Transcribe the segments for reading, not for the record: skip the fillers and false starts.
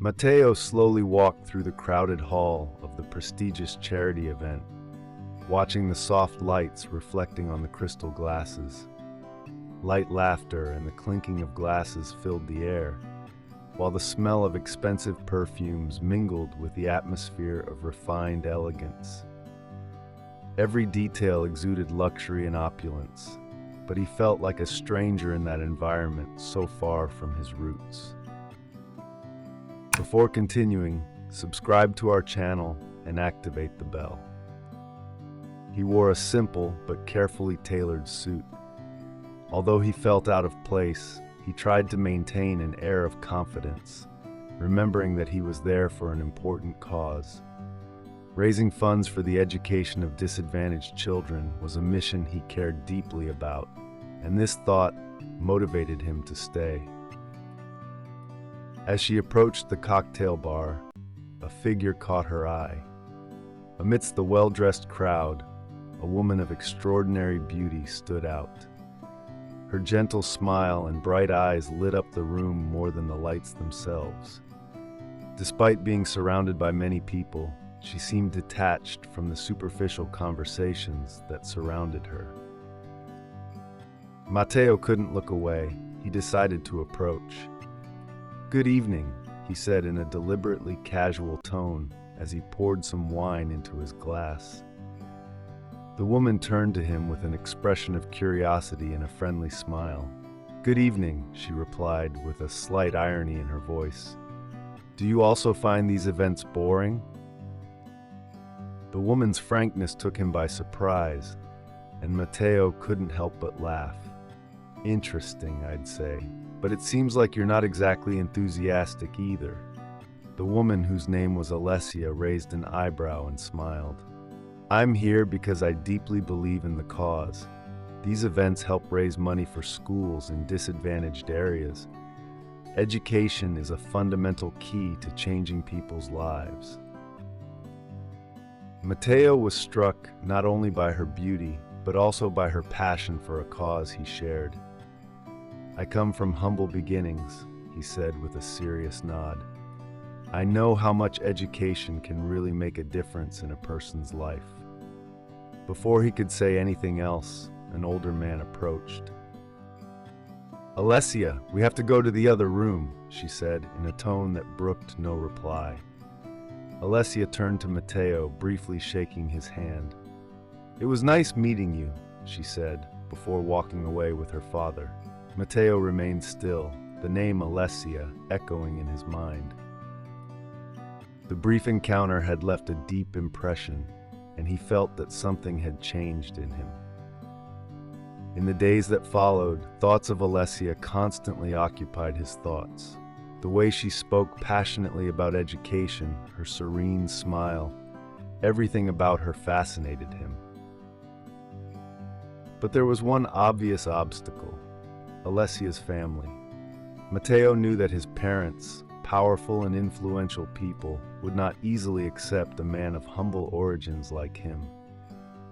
Matteo slowly walked through the crowded hall of the prestigious charity event, watching the soft lights reflecting on the crystal glasses. Light laughter and the clinking of glasses filled the air, while the smell of expensive perfumes mingled with the atmosphere of refined elegance. Every detail exuded luxury and opulence, but he felt like a stranger in that environment so far from his roots. Before continuing, subscribe to our channel and activate the bell. He wore a simple but carefully tailored suit. Although he felt out of place, he tried to maintain an air of confidence, remembering that he was there for an important cause. Raising funds for the education of disadvantaged children was a mission he cared deeply about, and this thought motivated him to stay. As she approached the cocktail bar, a figure caught her eye. Amidst the well-dressed crowd, a woman of extraordinary beauty stood out. Her gentle smile and bright eyes lit up the room more than the lights themselves. Despite being surrounded by many people, she seemed detached from the superficial conversations that surrounded her. Matteo couldn't look away. He decided to approach. "Good evening," he said in a deliberately casual tone as he poured some wine into his glass. The woman turned to him with an expression of curiosity and a friendly smile. "Good evening," she replied with a slight irony in her voice. "Do you also find these events boring?" The woman's frankness took him by surprise, and Matteo couldn't help but laugh. "Interesting, I'd say, but it seems like you're not exactly enthusiastic either." The woman, whose name was Alessia, raised an eyebrow and smiled. "I'm here because I deeply believe in the cause. These events help raise money for schools in disadvantaged areas. Education is a fundamental key to changing people's lives." Matteo was struck not only by her beauty, but also by her passion for a cause he shared. "I come from humble beginnings," he said with a serious nod. "I know how much education can really make a difference in a person's life." Before he could say anything else, an older man approached. "Alessia, we have to go to the other room," she said in a tone that brooked no reply. Alessia turned to Matteo, briefly shaking his hand. "It was nice meeting you," she said, before walking away with her father. Matteo remained still, the name Alessia echoing in his mind. The brief encounter had left a deep impression, and he felt that something had changed in him. In the days that followed, thoughts of Alessia constantly occupied his thoughts. The way she spoke passionately about education, her serene smile, everything about her fascinated him. But there was one obvious obstacle: Alessia's family. Matteo knew that his parents, powerful and influential people, would not easily accept a man of humble origins like him.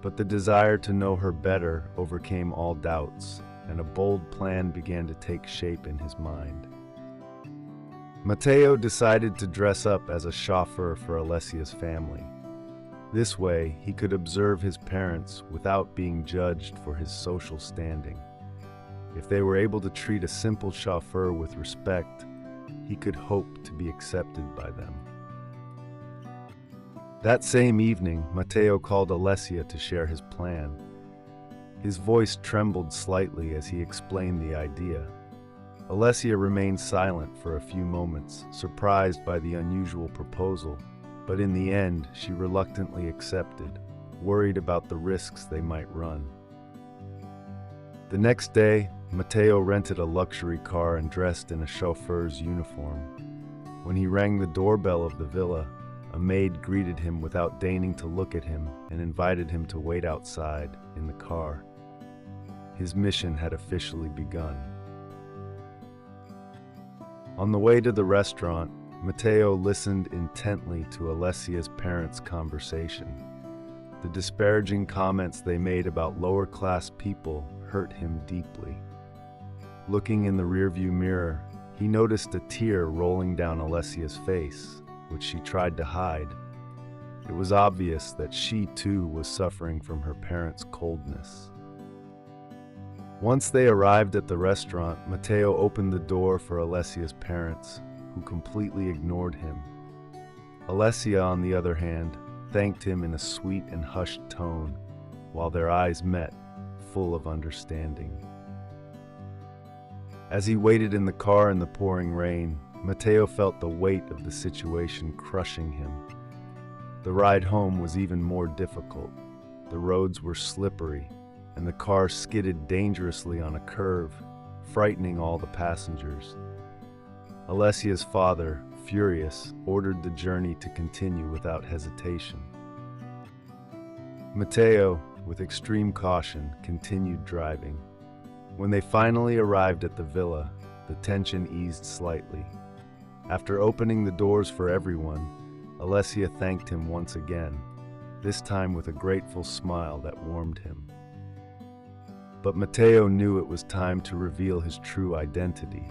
But the desire to know her better overcame all doubts, and a bold plan began to take shape in his mind. Matteo decided to dress up as a chauffeur for Alessia's family. This way, he could observe his parents without being judged for his social standing. If they were able to treat a simple chauffeur with respect, he could hope to be accepted by them. That same evening, Matteo called Alessia to share his plan. His voice trembled slightly as he explained the idea. Alessia remained silent for a few moments, surprised by the unusual proposal, but in the end, she reluctantly accepted, worried about the risks they might run. The next day, Matteo rented a luxury car and dressed in a chauffeur's uniform. When he rang the doorbell of the villa, a maid greeted him without deigning to look at him and invited him to wait outside in the car. His mission had officially begun. On the way to the restaurant, Matteo listened intently to Alessia's parents' conversation. The disparaging comments they made about lower-class people hurt him deeply. Looking in the rearview mirror, He noticed a tear rolling down Alessia's face, which she tried to hide. It was obvious that she too was suffering from her parents' coldness. Once they arrived at the restaurant, Matteo opened the door for Alessia's parents, who completely ignored him. Alessia, on the other hand, thanked him in a sweet and hushed tone, while their eyes met, full of understanding. As he waited in the car in the pouring rain, Matteo felt the weight of the situation crushing him. The ride home was even more difficult. The roads were slippery, and the car skidded dangerously on a curve, frightening all the passengers. Alessia's father, furious, ordered the journey to continue without hesitation. Matteo, with extreme caution, continued driving. When they finally arrived at the villa, the tension eased slightly. After opening the doors for everyone, Alessia thanked him once again, this time with a grateful smile that warmed him. But Matteo knew it was time to reveal his true identity.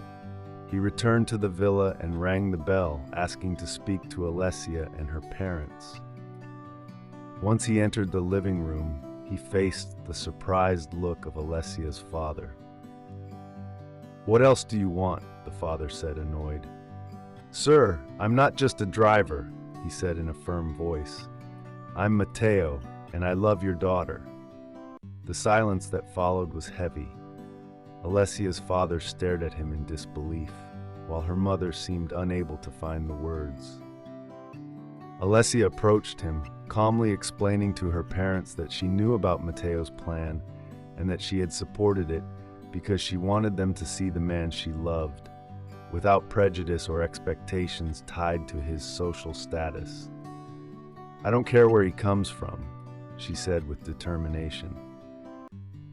He returned to the villa and rang the bell, asking to speak to Alessia and her parents. Once he entered the living room, he faced the surprised look of Alessia's father. "What else do you want?" the father said, annoyed. "Sir, I'm not just a driver," he said in a firm voice. "I'm Matteo, and I love your daughter." The silence that followed was heavy. Alessia's father stared at him in disbelief, while her mother seemed unable to find the words. Alessia approached him, calmly explaining to her parents that she knew about Matteo's plan and that she had supported it because she wanted them to see the man she loved, without prejudice or expectations tied to his social status. "I don't care where he comes from," she said with determination.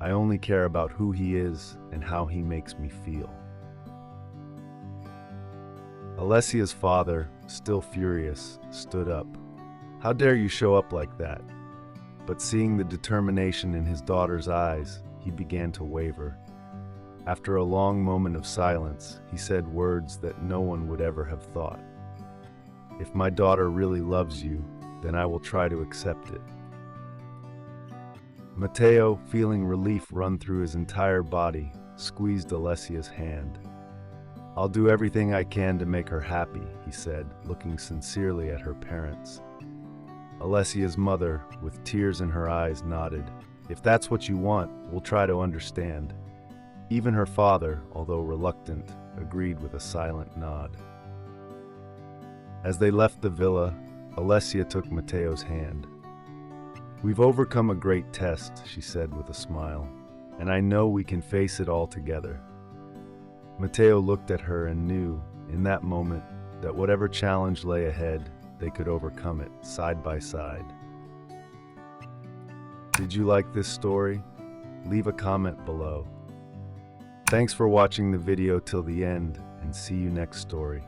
"I only care about who he is and how he makes me feel." Alessia's father, still furious, stood up. "How dare you show up like that?" But seeing the determination in his daughter's eyes, he began to waver. After a long moment of silence, he said words that no one would ever have thought. "If my daughter really loves you, then I will try to accept it." Matteo, feeling relief run through his entire body, squeezed Alessia's hand. "I'll do everything I can to make her happy," he said, looking sincerely at her parents. Alessia's mother, with tears in her eyes, nodded. "If that's what you want, we'll try to understand." Even her father, although reluctant, agreed with a silent nod. As they left the villa, Alessia took Matteo's hand. "We've overcome a great test," she said with a smile, "and I know we can face it all together." Matteo looked at her and knew, in that moment, that whatever challenge lay ahead, they could overcome it, side by side. Did you like this story? Leave a comment below. Thanks for watching the video till the end, and see you next story.